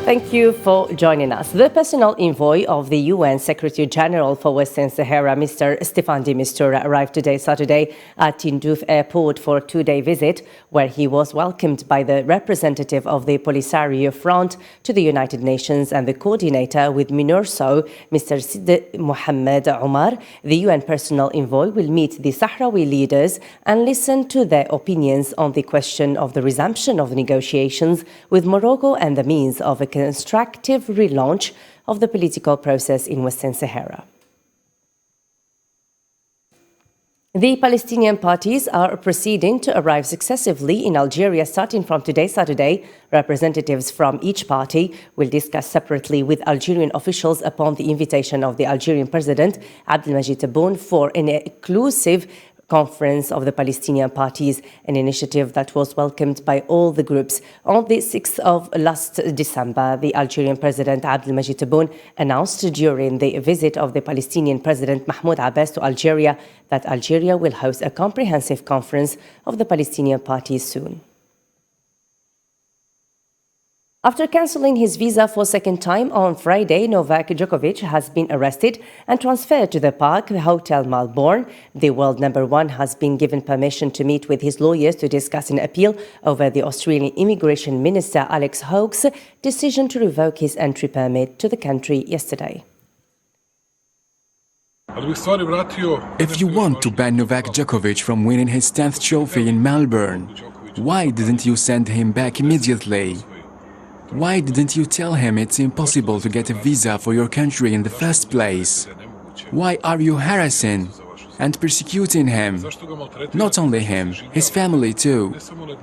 Thank you for joining us. The personal envoy of the UN Secretary General for Western Sahara, Mr. Staffan de Mistura, arrived today, Saturday, at Tindouf Airport for a two-day visit, where he was welcomed by the representative of the Polisario Front to the United Nations and the coordinator with MINURSO, Mr. Sid Mohammed Omar. The UN personal envoy will meet the Sahrawi leaders and listen to their opinions on the question of the resumption of negotiations with Morocco and the means of a constructive relaunch of the political process in Western Sahara. The Palestinian parties are proceeding to arrive successively in Algeria starting from today, Saturday. Representatives from each party will discuss separately with Algerian officials upon the invitation of the Algerian President Abdelmajid Tebboune for an inclusive Conference of the Palestinian Parties, an initiative that was welcomed by all the groups. On the 6th of last December, the Algerian President Abdelmajid Tebboune announced during the visit of the Palestinian President Mahmoud Abbas to Algeria that Algeria will host a comprehensive conference of the Palestinian parties soon. After cancelling his visa for a second time on Friday, Novak Djokovic has been arrested and transferred to the Park Hotel Melbourne. The world number one has been given permission to meet with his lawyers to discuss an appeal over the Australian Immigration Minister Alex Hawke's decision to revoke his entry permit to the country yesterday. If you want to ban Novak Djokovic from winning his 10th trophy in Melbourne, why didn't you send him back immediately? Why didn't you tell him it's impossible to get a visa for your country in the first place? Why are you harassing and persecuting him? Not only him, his family too,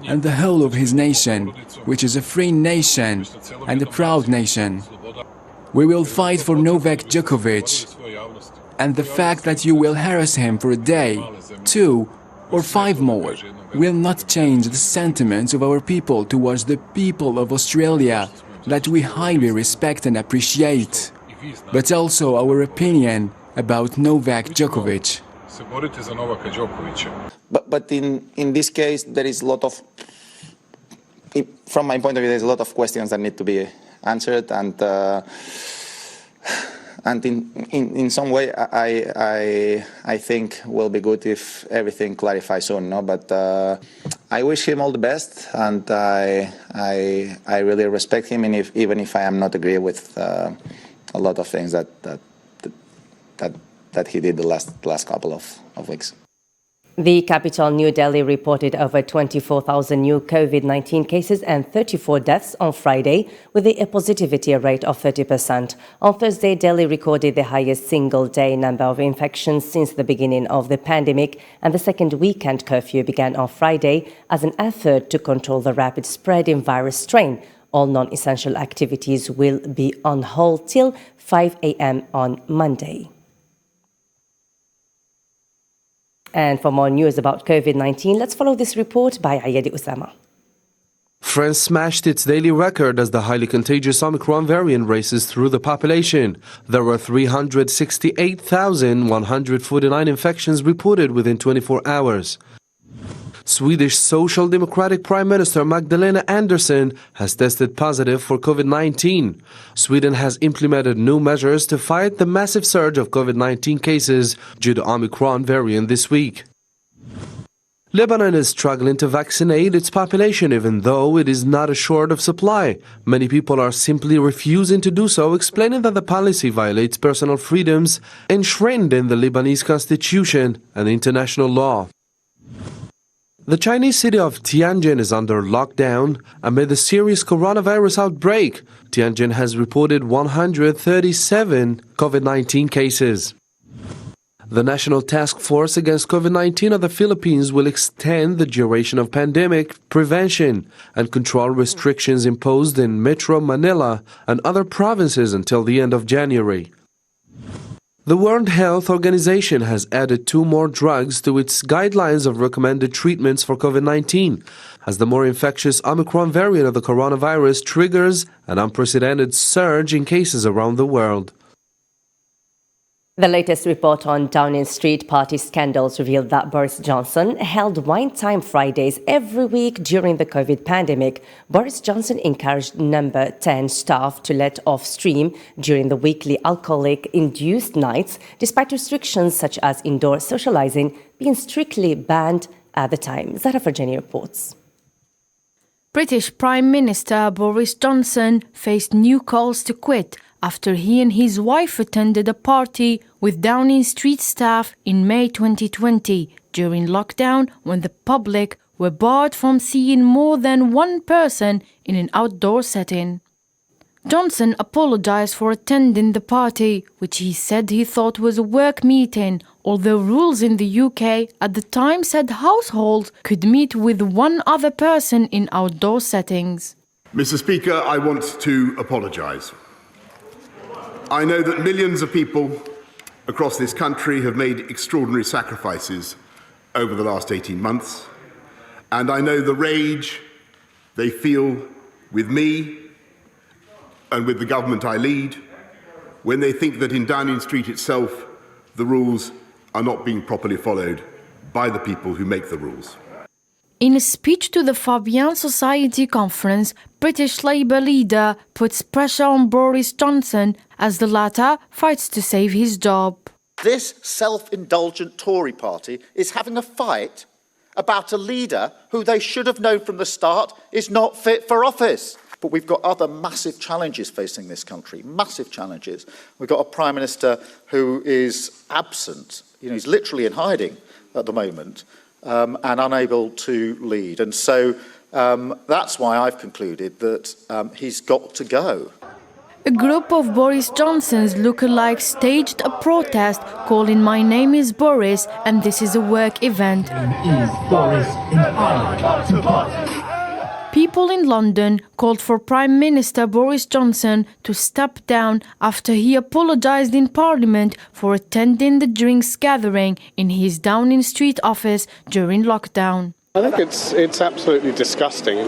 and the whole of his nation, which is a free nation and a proud nation. We will fight for Novak Djokovic, and the fact that you will harass him for a day, 2 or 5 more will not change the sentiments of our people towards the people of Australia that we highly respect and appreciate, but also our opinion about Novak Djokovic. But in this case, there is a lot of, from my point of view, there's a lot of questions that need to be answered, and in some way, I think will be good if everything clarifies soon. No, but I wish him all the best, and I really respect him, and even if I am not agree with a lot of things that he did the last couple of weeks. The capital, New Delhi, reported over 24,000 new COVID-19 cases and 34 deaths on Friday, with a positivity rate of 30%. On Thursday, Delhi recorded the highest single-day number of infections since the beginning of the pandemic, and the second weekend curfew began on Friday as an effort to control the rapid spread in virus strain. All non-essential activities will be on hold till 5 a.m. on Monday. And for more news about COVID-19, let's follow this report by Ayadi Usama. France smashed its daily record as the highly contagious Omicron variant races through the population. There were 368,149 infections reported within 24 hours. Swedish Social Democratic Prime Minister Magdalena Andersson has tested positive for COVID-19. Sweden has implemented new measures to fight the massive surge of COVID-19 cases due to Omicron variant this week. Lebanon is struggling to vaccinate its population even though it is not assured of supply. Many people are simply refusing to do so, explaining that the policy violates personal freedoms enshrined in the Lebanese constitution and international law. The Chinese city of Tianjin is under lockdown amid the serious coronavirus outbreak. Tianjin has reported 137 COVID-19 cases. The National Task Force Against COVID-19 of the Philippines will extend the duration of pandemic prevention and control restrictions imposed in Metro Manila and other provinces until the end of January. The World Health Organization has added 2 more drugs to its guidelines of recommended treatments for COVID-19, as the more infectious Omicron variant of the coronavirus triggers an unprecedented surge in cases around the world. The latest report on Downing Street party scandals revealed that Boris Johnson held wine time Fridays every week during the COVID pandemic. Boris Johnson encouraged number 10 staff to let off steam during the weekly alcoholic-induced nights, despite restrictions such as indoor socializing being strictly banned at the time. Zara Farjani reports. British Prime Minister Boris Johnson faced new calls to quit after he and his wife attended a party with Downing Street staff in May 2020 during lockdown, when the public were barred from seeing more than one person in an outdoor setting. Johnson apologized for attending the party, which he said he thought was a work meeting, although rules in the UK at the time said households could meet with one other person in outdoor settings. Mr. Speaker, I want to apologise. I know that millions of people across this country have made extraordinary sacrifices over the last 18 months, and I know the rage they feel with me and with the government I lead when they think that in Downing Street itself the rules are not being properly followed by the people who make the rules. In a speech to the Fabian Society conference, British Labour leader puts pressure on Boris Johnson as the latter fights to save his job. This self-indulgent Tory party is having a fight about a leader who they should have known from the start is not fit for office. But we've got other massive challenges facing this country, massive challenges. We've got a Prime Minister who is absent. He's literally in hiding at the moment. And unable to lead. And so that's why I've concluded that he's got to go. A group of Boris Johnson's lookalikes staged a protest calling "My name is Boris and this is a work event." People in London called for Prime Minister Boris Johnson to step down after he apologised in Parliament for attending the drinks gathering in his Downing Street office during lockdown. I think it's absolutely disgusting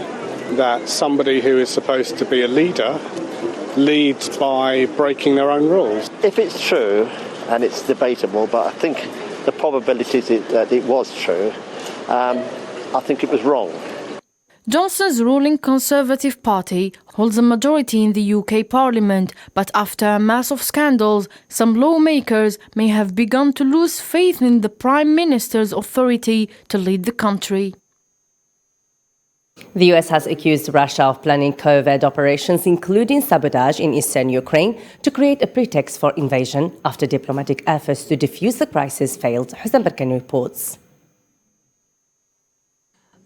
that somebody who is supposed to be a leader leads by breaking their own rules. If it's true, and it's debatable, but I think the probabilities that it was true, I think it was wrong. Johnson's ruling Conservative Party holds a majority in the UK Parliament, but after a mass of scandals, some lawmakers may have begun to lose faith in the Prime Minister's authority to lead the country. The US has accused Russia of planning covert operations, including sabotage in eastern Ukraine, to create a pretext for invasion after diplomatic efforts to defuse the crisis failed. Hussein Barkani reports.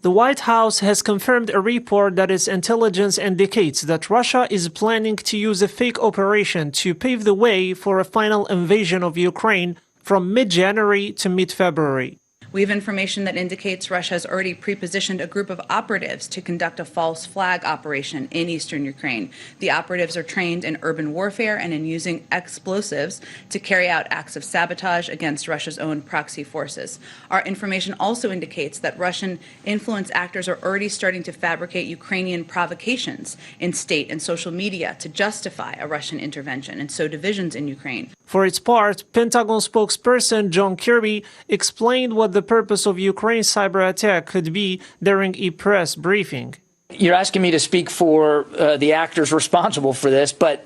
The White House has confirmed a report that its intelligence indicates that Russia is planning to use a fake operation to pave the way for a final invasion of Ukraine from mid-January to mid-February. We have information that indicates Russia has already pre-positioned a group of operatives to conduct a false flag operation in eastern Ukraine. The operatives are trained in urban warfare and in using explosives to carry out acts of sabotage against Russia's own proxy forces. Our information also indicates that Russian influence actors are already starting to fabricate Ukrainian provocations in state and social media to justify a Russian intervention and sow divisions in Ukraine. For its part, Pentagon spokesperson John Kirby explained what the purpose of Ukraine's cyber attack could be during a press briefing. You're asking me to speak for the actors responsible for this, but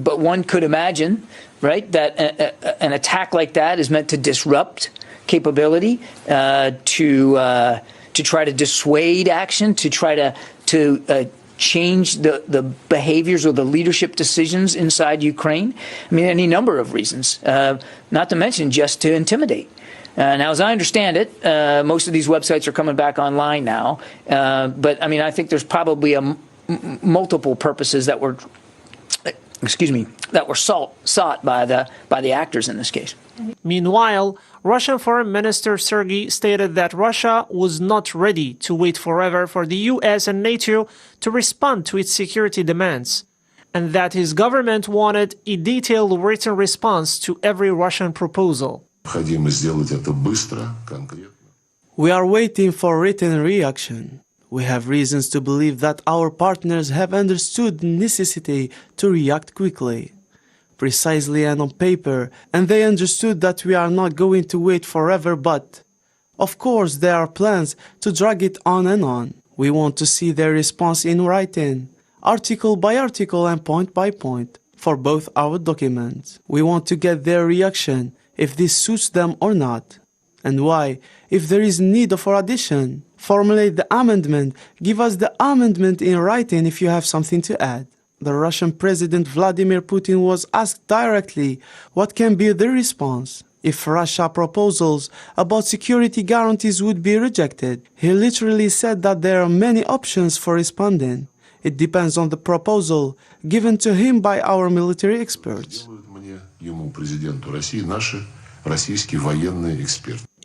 one could imagine, right, that an attack like that is meant to disrupt capability, to try to dissuade action, to try to change the behaviors or the leadership decisions inside Ukraine. I mean, any number of reasons, not to mention just to intimidate. Now, as I understand it, most of these websites are coming back online now. But I mean, I think there's probably multiple purposes that were, sought by the actors in this case. Meanwhile, Russian Foreign Minister Sergei stated that Russia was not ready to wait forever for the US and NATO to respond to its security demands, and that his government wanted a detailed written response to every Russian proposal. We are waiting for written reaction. We have reasons to believe that our partners have understood the necessity to react quickly. precisely and on paper, and they understood that we are not going to wait forever, but of course there are plans to drag it on and on. We want to see their response in writing, article by article and point by point, for both our documents. We want to get their reaction, if this suits them or not, and why, if there is need for addition. Formulate the amendment, give us the amendment in writing if you have something to add. The Russian President Vladimir Putin was asked directly what can be the response if Russia proposals about security guarantees would be rejected. He literally said that there are many options for responding. It depends on the proposal given to him by our military experts.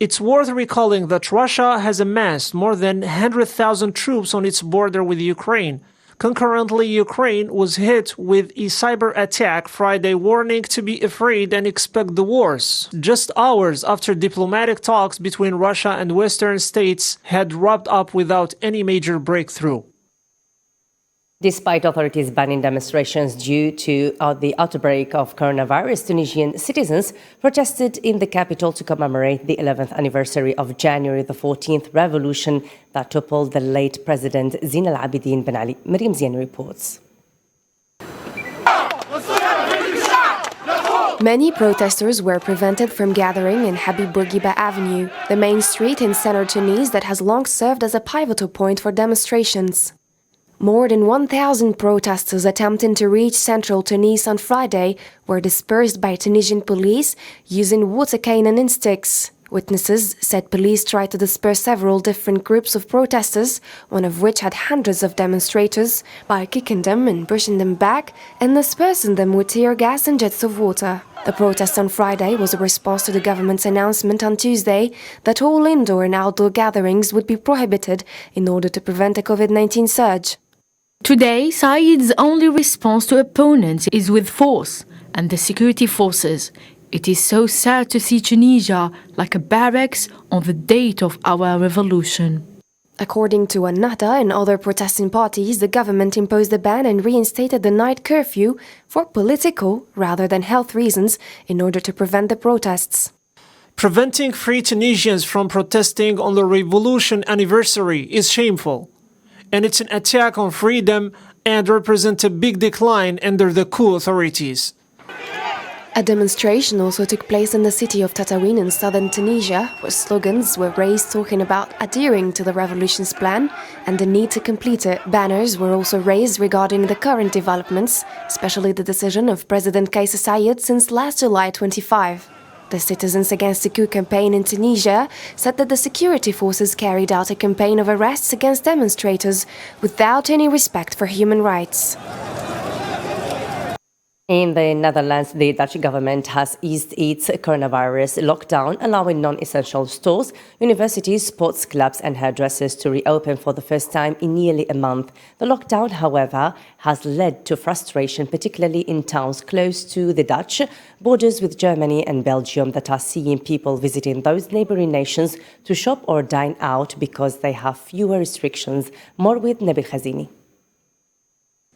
It's worth recalling that Russia has amassed more than 100,000 troops on its border with Ukraine. Concurrently, Ukraine was hit with a cyber attack Friday, warning to be afraid and expect the worst, just hours after diplomatic talks between Russia and Western states had wrapped up without any major breakthrough. Despite authorities banning demonstrations due to the outbreak of coronavirus, Tunisian citizens protested in the capital to commemorate the 11th anniversary of January the 14th revolution that toppled the late President Zine Al Abidine Ben Ali. Miriam Ziani reports. Many protesters were prevented from gathering in Habib Bourguiba Avenue, the main street in central Tunis that has long served as a pivotal point for demonstrations. More than 1,000 protesters attempting to reach central Tunis on Friday were dispersed by Tunisian police using water cannon and sticks. Witnesses said police tried to disperse several different groups of protesters, one of which had hundreds of demonstrators, by kicking them and pushing them back and dispersing them with tear gas and jets of water. The protest on Friday was a response to the government's announcement on Tuesday that all indoor and outdoor gatherings would be prohibited in order to prevent a COVID-19 surge. Today, Said's only response to opponents is with force and the security forces. It is so sad to see Tunisia like a barracks on the date of our revolution. According to Qanat and other protesting parties, the government imposed a ban and reinstated the night curfew for political rather than health reasons in order to prevent the protests. Preventing free Tunisians from protesting on the revolution anniversary is shameful, and it's an attack on freedom and represents a big decline under the coup authorities. A demonstration also took place in the city of Tataouine in southern Tunisia, where slogans were raised talking about adhering to the revolution's plan and the need to complete it. Banners were also raised regarding the current developments, especially the decision of President Kais Saied since last July 25. The Citizens Against the Coup campaign in Tunisia said that the security forces carried out a campaign of arrests against demonstrators without any respect for human rights. In the Netherlands, the Dutch government has eased its coronavirus lockdown, allowing non-essential stores, universities, sports clubs and hairdressers to reopen for the first time in nearly a month. The lockdown, however, has led to frustration, particularly in towns close to the Dutch borders with Germany and Belgium that are seeing people visiting those neighboring nations to shop or dine out because they have fewer restrictions. More with Nabil Khazini.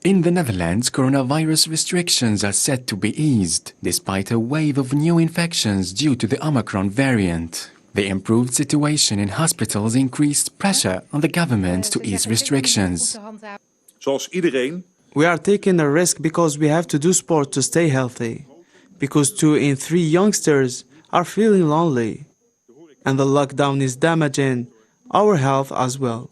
In the Netherlands, coronavirus restrictions are set to be eased, despite a wave of new infections due to the Omicron variant. The improved situation in hospitals increased pressure on the government to ease restrictions. We are taking a risk because we have to do sport to stay healthy, because 2 in 3 youngsters are feeling lonely, and the lockdown is damaging our health as well.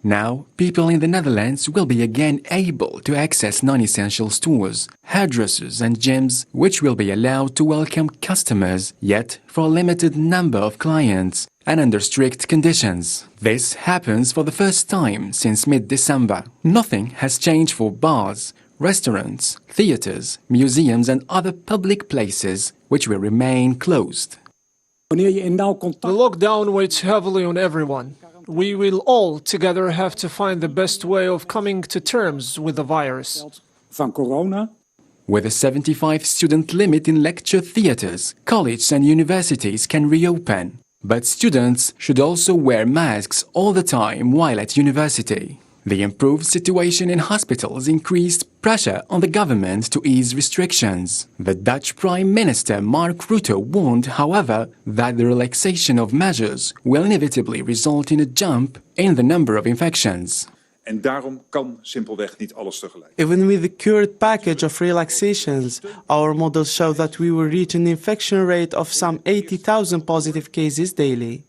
Now, people in the Netherlands will be again able to access non-essential stores, hairdressers and gyms, which will be allowed to welcome customers, yet for a limited number of clients and under strict conditions. This happens for the first time since mid-December. Nothing has changed for bars, restaurants, theaters, museums and other public places, which will remain closed. The lockdown weighs heavily on everyone. We will all together have to find the best way of coming to terms with the virus. With a 75 student limit in lecture theaters, colleges and universities can reopen. But students should also wear masks all the time while at university. The improved situation in hospitals increased pressure on the government to ease restrictions. The Dutch Prime Minister Mark Rutte warned, however, that the relaxation of measures will inevitably result in a jump in the number of infections. En daarom kan simpelweg niet alles tegelijk. Even with the current package of relaxations, our models show that we will reach an infection rate of some 80,000 positive cases daily.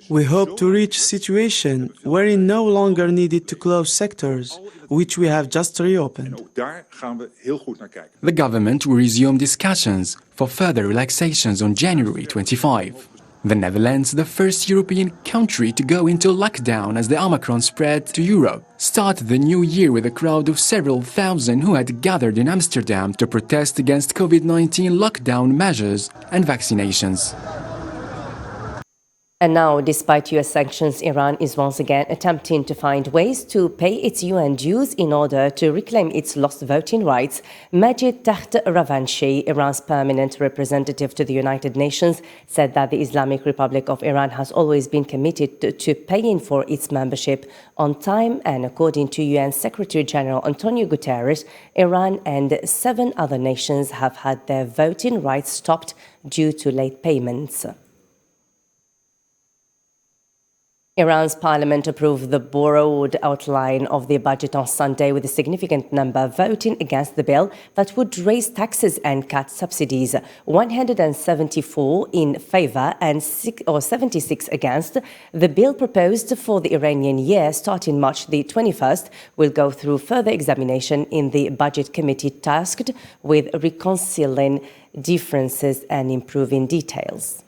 We hope to reach a situation wherein no longer needed to close sectors, which we have just reopened. En ook daar gaan we heel goed naar kijken. The government will resume discussions for further relaxations on January 25. The Netherlands, the first European country to go into lockdown as the Omicron spread to Europe, started the new year with a crowd of several thousand who had gathered in Amsterdam to protest against COVID-19 lockdown measures and vaccinations. And now, despite US sanctions, Iran is once again attempting to find ways to pay its UN dues in order to reclaim its lost voting rights. Majid Takht Ravanchi, Iran's permanent representative to the United Nations, said that the Islamic Republic of Iran has always been committed to paying for its membership on time, and according to UN Secretary General Antonio Guterres, Iran and 7 other nations have had their voting rights stopped due to late payments. Iran's parliament approved the broad outline of the budget on Sunday, with a significant number voting against the bill that would raise taxes and cut subsidies. 174 in favor and 76 against. The bill proposed for the Iranian year starting March the 21st will go through further examination in the budget committee tasked with reconciling differences and improving details.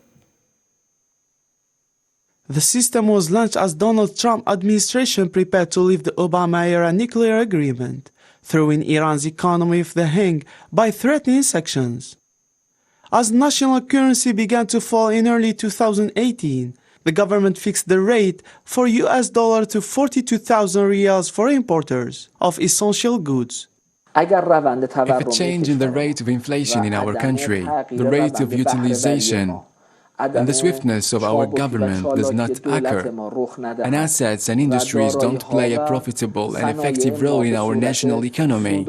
The system was launched as Donald Trump administration prepared to leave the Obama-era nuclear agreement, throwing Iran's economy off the hang by threatening sanctions. As national currency began to fall in early 2018, the government fixed the rate for US dollar to 42,000 rials for importers of essential goods. If a change in the rate of inflation in our country, the rate of utilization, and the swiftness of our government does not occur, and assets and industries don't play a profitable and effective role in our national economy,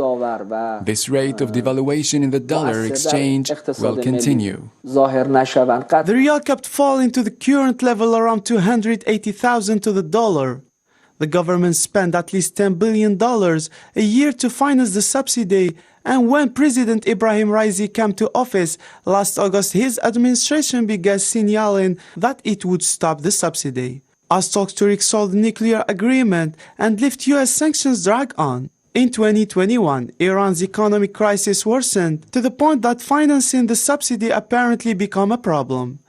this rate of devaluation in the dollar exchange will continue. The rial kept falling to the current level around 280,000 to the dollar. The government spent at least $10 billion a year to finance the subsidy, and when President Ibrahim Raisi came to office last August, his administration began signaling that it would stop the subsidy, as talks to resolve the nuclear agreement and lift US sanctions drag on. In 2021, Iran's economic crisis worsened to the point that financing the subsidy apparently became a problem.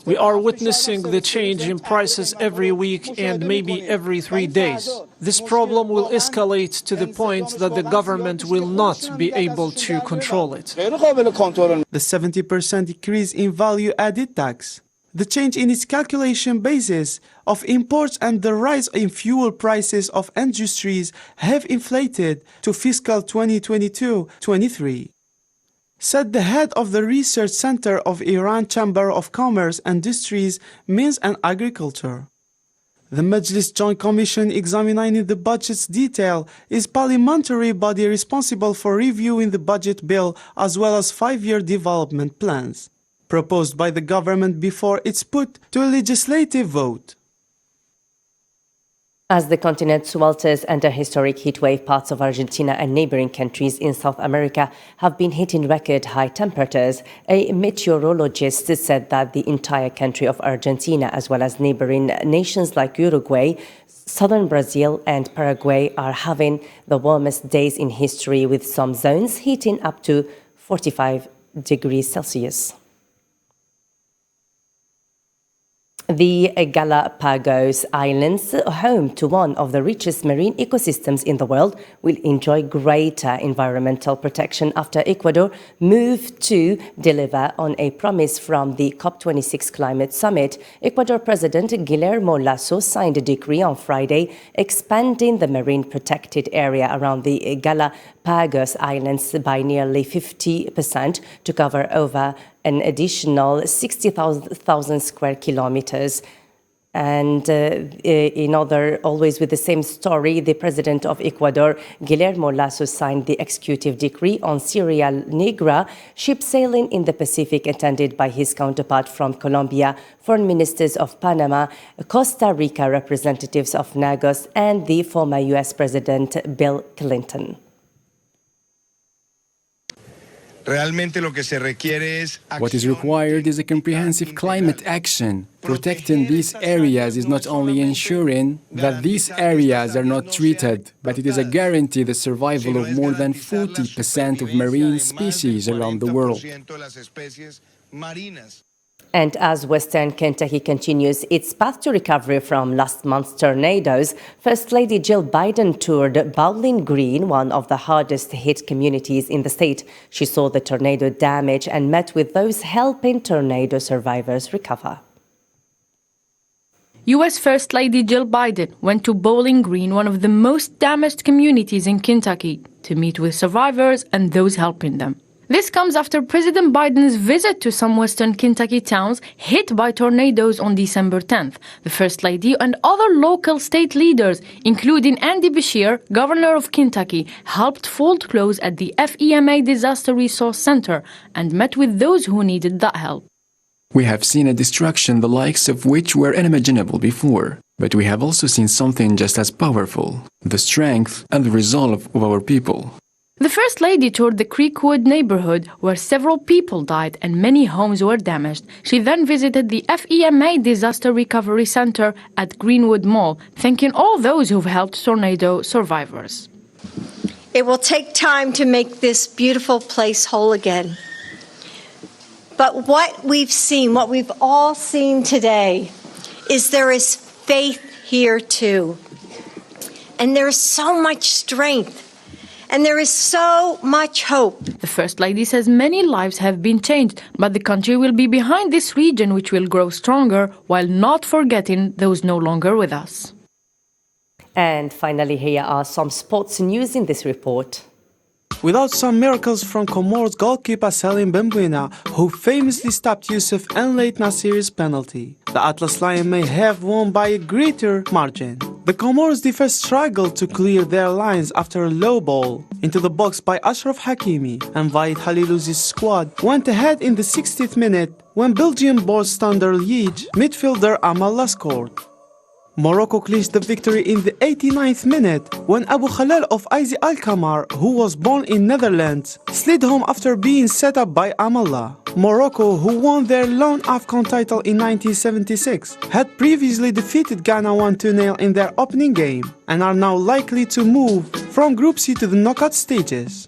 We are witnessing the change in prices every week and maybe every 3 days. This problem will escalate to the point that the government will not be able to control it. The 70% decrease in value-added tax, the change in its calculation basis of imports, and the rise in fuel prices of industries have inflated to fiscal 2022-23. Said the head of the research center of Iran Chamber of Commerce, Industries, Mines and Agriculture. The Majlis Joint Commission examining the budget's detail is parliamentary body responsible for reviewing the budget bill as well as 5-year development plans, proposed by the government before it's put to a legislative vote. As the continent swelters under historic heatwave, parts of Argentina and neighboring countries in South America have been hitting record high temperatures. A meteorologist said that the entire country of Argentina, as well as neighboring nations like Uruguay, southern Brazil and Paraguay, are having the warmest days in history, with some zones heating up to 45 degrees Celsius. The Galapagos Islands, home to one of the richest marine ecosystems in the world, will enjoy greater environmental protection after Ecuador moved to deliver on a promise from the COP26 climate summit. Ecuador President Guillermo Lasso signed a decree on Friday expanding the marine protected area around the Galapagos Islands by nearly 50% to cover over an additional 60,000 square kilometers. And always with the same story, the president of Ecuador, Guillermo Lasso, signed the executive decree on Sierra Negra, ship sailing in the Pacific, attended by his counterpart from Colombia, foreign ministers of Panama, Costa Rica, representatives of Lagos, and the former U.S. President Bill Clinton. What is required is a comprehensive climate action. Protecting these areas is not only ensuring that these areas are not treated, but it is a guarantee the survival of more than 40% of marine species around the world. And as Western Kentucky continues its path to recovery from last month's tornadoes, First Lady Jill Biden toured Bowling Green, one of the hardest hit communities in the state. She saw the tornado damage and met with those helping tornado survivors recover. U.S. First Lady Jill Biden went to Bowling Green, one of the most damaged communities in Kentucky, to meet with survivors and those helping them. This comes after President Biden's visit to some western Kentucky towns hit by tornadoes on December 10th. The First Lady and other local state leaders, including Andy Beshear, governor of Kentucky, helped fold clothes at the FEMA Disaster Resource Center and met with those who needed that help. We have seen a destruction the likes of which were unimaginable before, but we have also seen something just as powerful, the strength and the resolve of our people. The First Lady toured the Creekwood neighborhood where several people died and many homes were damaged. She then visited the FEMA Disaster Recovery Center at Greenwood Mall, thanking all those who've helped tornado survivors. It will take time to make this beautiful place whole again. But what we've seen, what we've all seen today, is there is faith here too. And there is so much strength. And there is so much hope. The First Lady says many lives have been changed, but the country will be behind this region, which will grow stronger while not forgetting those no longer with us. And finally, here are some sports news in this report. Without some miracles from Comoros goalkeeper Salim Benbuena, who famously stopped Yusuf and late Nasir's penalty, the Atlas Lion may have won by a greater margin. The Comoros defense struggled to clear their lines after a low ball into the box by Ashraf Hakimi, and Vahid Halilouzi's squad went ahead in the 60th minute when Belgian born Standard Liège midfielder Amalla scored. Morocco clinched the victory in the 89th minute when Abu Khalal of Aizi Alkamar, who was born in Netherlands, slid home after being set up by Amalla. Morocco, who won their lone AFCON title in 1976, had previously defeated Ghana 1-0 in their opening game and are now likely to move from Group C to the knockout stages.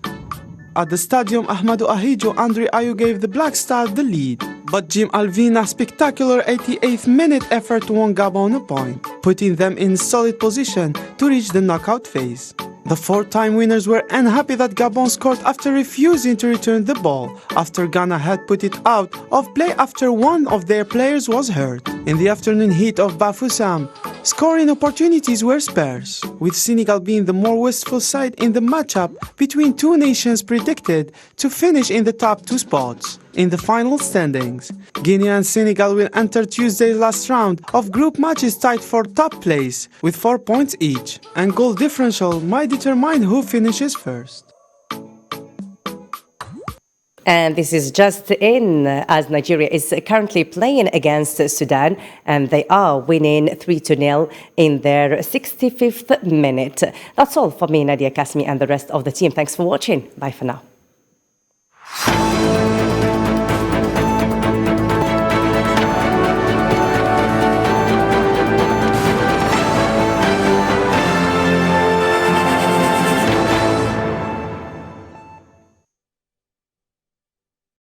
At the stadium, Ahmadou Ahidjo Andre Ayew gave the Black Stars the lead, but Jim Alvina's spectacular 88th minute effort won Gabon a point, putting them in solid position to reach the knockout phase. The four-time winners were unhappy that Gabon scored after refusing to return the ball after Ghana had put it out of play after one of their players was hurt. In the afternoon heat of Bafoussam, scoring opportunities were sparse, with Senegal being the more wistful side in the matchup between two nations predicted to finish in the top two spots in the final standings. Guinea and Senegal will enter Tuesday's last round of group matches tied for top place with 4 points each, and goal differential might determine who finishes first. And this is just in as Nigeria is currently playing against Sudan, and they are winning 3-0 in their 65th minute. That's all for me, Nadia Kasmi, and the rest of the team. Thanks for watching. Bye for now.